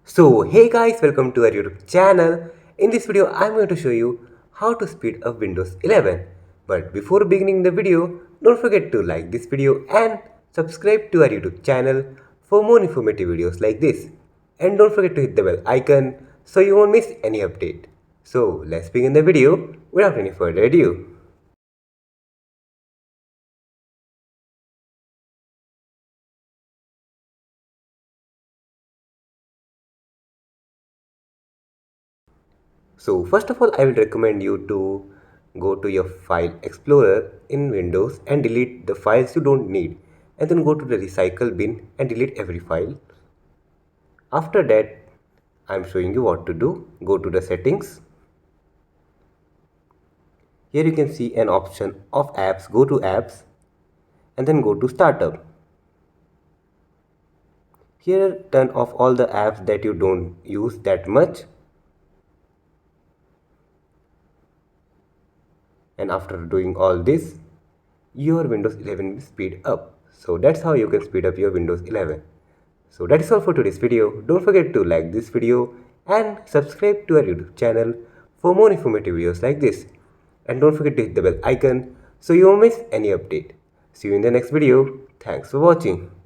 So hey guys, welcome to our YouTube channel. In this video I'm going to show you how to speed up Windows 11. But before beginning the video, don't forget to like this video and subscribe to our YouTube channel for more informative videos like this. And don't forget to hit the bell icon so you won't miss any update. So let's begin the video without any further ado. So first of all, I will recommend you to go to your file explorer in Windows and delete the files you don't need, and then go to the recycle bin and delete every file. After that, I'm showing you what to do. Go to the settings. Here you can see an option of apps. Go to apps and then go to startup. Here turn off all the apps that you don't use that much. And after doing all this, your Windows 11 will speed up. So that's how you can speed up your Windows 11. So that is all for today's video. Don't forget to like this video and subscribe to our YouTube channel for more informative videos like this. And don't forget to hit the bell icon so you won't miss any update. See you in the next video. Thanks for watching.